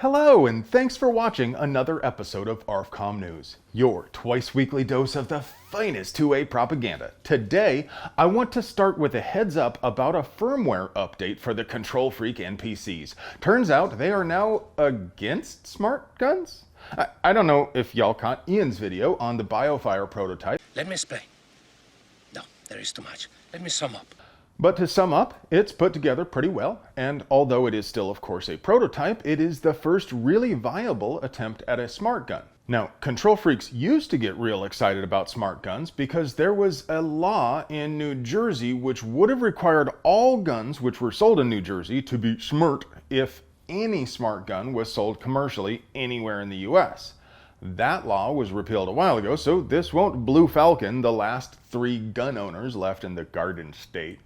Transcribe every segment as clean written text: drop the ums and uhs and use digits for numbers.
Hello, and thanks for watching another episode of ARFCOM News, your twice-weekly dose of the finest 2A propaganda. Today, I want to start with a heads up about a firmware update for the Control Freak NPCs. Turns out they are now against smart guns? I don't know if y'all caught Ian's video on the BioFire prototype. Let me explain. No, there is too much. Let me sum up. But to sum up, it's put together pretty well, and although it is still of course a prototype, it is the first really viable attempt at a smart gun. Now, control freaks used to get real excited about smart guns because there was a law in New Jersey which would have required all guns which were sold in New Jersey to be smart if any smart gun was sold commercially anywhere in the US. That law was repealed a while ago, so this won't Blue Falcon the last 3 gun owners left in the Garden State.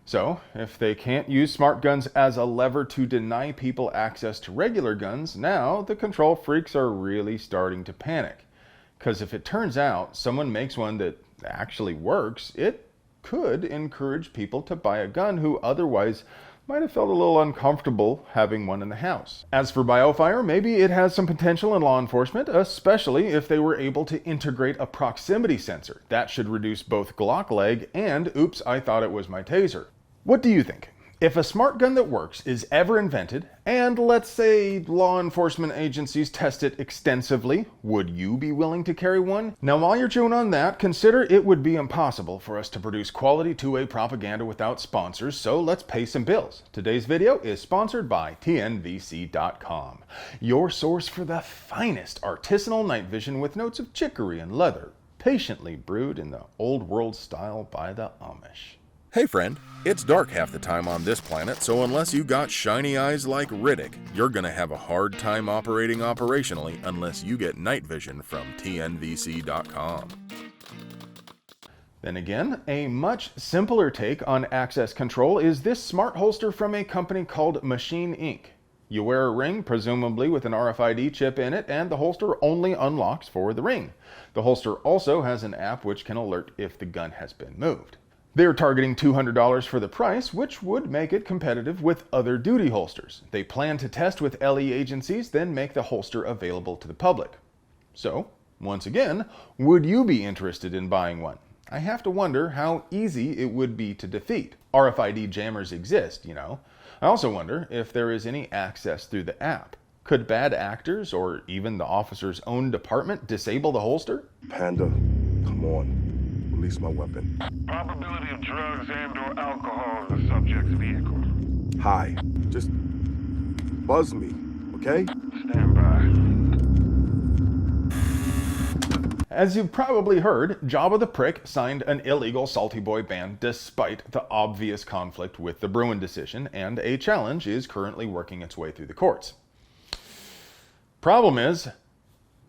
So, if they can't use smart guns as a lever to deny people access to regular guns, now the control freaks are really starting to panic. Because if it turns out someone makes one that actually works, it could encourage people to buy a gun who otherwise might have felt a little uncomfortable having one in the house. As for BioFire, maybe it has some potential in law enforcement, especially if they were able to integrate a proximity sensor. That should reduce both Glock lag and oops, I thought it was my taser. What do you think? If a smart gun that works is ever invented, and let's say law enforcement agencies test it extensively, would you be willing to carry one? Now while you're chewing on that, consider it would be impossible for us to produce quality 2A propaganda without sponsors, so let's pay some bills. Today's video is sponsored by TNVC.com, your source for the finest artisanal night vision with notes of chicory and leather, patiently brewed in the old world style by the Amish. Hey friend, it's dark half the time on this planet, so unless you got shiny eyes like Riddick, you're gonna have a hard time operating operationally unless you get night vision from TNVC.com. Then again, a much simpler take on access control is this smart holster from a company called Machine Inc. You wear a ring, presumably with an RFID chip in it, and the holster only unlocks for the ring. The holster also has an app which can alert if the gun has been moved. They're targeting $200 for the price, which would make it competitive with other duty holsters. They plan to test with LE agencies, then make the holster available to the public. So, once again, would you be interested in buying one? I have to wonder how easy it would be to defeat. RFID jammers exist, you know. I also wonder if there is any access through the app. Could bad actors, or even the officer's own department, disable the holster? Panda, come on. Release my weapon. Probability of drugs and/or alcohol in the subject's vehicle. Hi. Just buzz me, okay? Stand by. As you've probably heard, Jabba the Prick signed an illegal Salty Boy ban despite the obvious conflict with the Bruin decision, and a challenge is currently working its way through the courts. Problem is,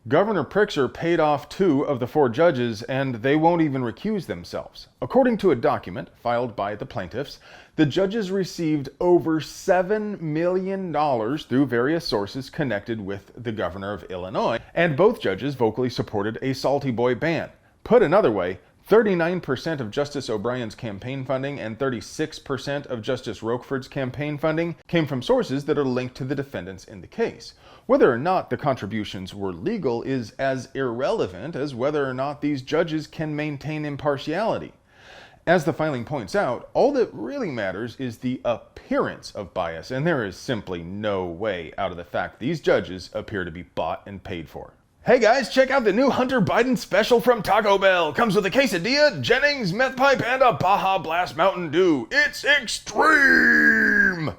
Governor Prickser paid off 2 of the 4 judges, and they won't even recuse themselves. According to a document filed by the plaintiffs, the judges received over $7 million through various sources connected with the governor of Illinois, and both judges vocally supported a Salty Boy ban. Put another way, 39% of Justice O'Brien's campaign funding and 36% of Justice Roqueford's campaign funding came from sources that are linked to the defendants in the case. Whether or not the contributions were legal is as irrelevant as whether or not these judges can maintain impartiality. As the filing points out, all that really matters is the appearance of bias, and there is simply no way out of the fact these judges appear to be bought and paid for. Hey guys, check out the new Hunter Biden special from Taco Bell. Comes with a quesadilla, Jennings, meth pipe, and a Baja Blast Mountain Dew. It's extreme!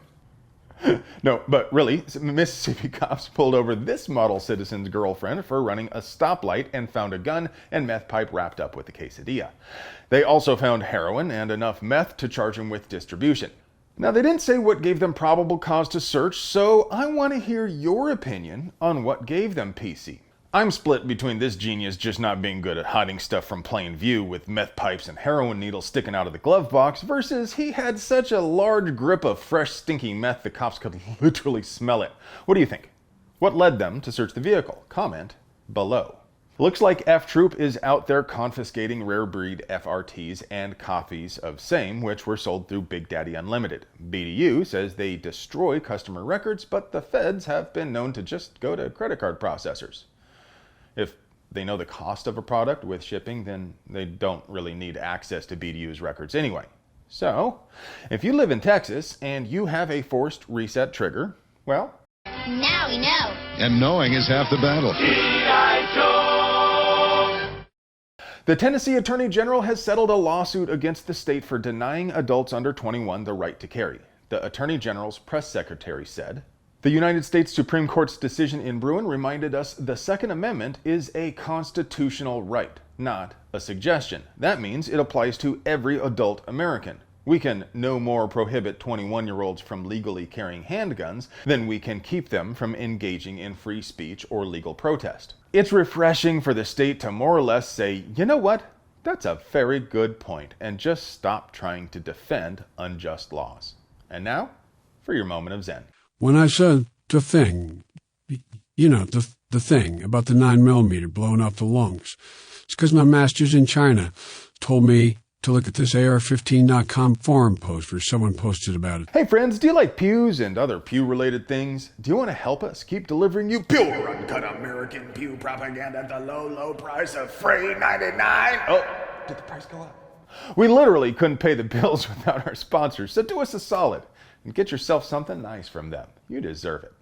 No, but really, Mississippi cops pulled over this model citizen's girlfriend for running a stoplight and found a gun and meth pipe wrapped up with the quesadilla. They also found heroin and enough meth to charge him with distribution. Now, they didn't say what gave them probable cause to search, so I want to hear your opinion on what gave them PC. I'm split between this genius just not being good at hiding stuff from plain view with meth pipes and heroin needles sticking out of the glove box versus he had such a large grip of fresh stinky meth the cops could literally smell it. What do you think? What led them to search the vehicle? Comment below. Looks like F Troop is out there confiscating rare breed FRTs and copies of same, which were sold through Big Daddy Unlimited. BDU says they destroy customer records, but the feds have been known to just go to credit card processors. If they know the cost of a product with shipping, then they don't really need access to BDU's records anyway. So, if you live in Texas and you have a forced reset trigger, well, now we know. And knowing is half the battle. The Tennessee Attorney General has settled a lawsuit against the state for denying adults under 21 the right to carry. The Attorney General's press secretary said, "The United States Supreme Court's decision in Bruin reminded us the Second Amendment is a constitutional right, not a suggestion. That means it applies to every adult American. We can no more prohibit 21-year-olds from legally carrying handguns than we can keep them from engaging in free speech or legal protest." It's refreshing for the state to more or less say, you know what, that's a very good point, and just stop trying to defend unjust laws. And now, for your moment of Zen. When I said the thing, the thing about the 9mm blowing up the lungs, it's because my masters in China told me to look at this AR15.com forum post where someone posted about it. Hey friends, do you like pews and other pew-related things? Do you want to help us keep delivering you pure, uncut American pew propaganda at the low, low price of free 99? Oh, did the price go up? We literally couldn't pay the bills without our sponsors, so do us a solid and get yourself something nice from them. You deserve it.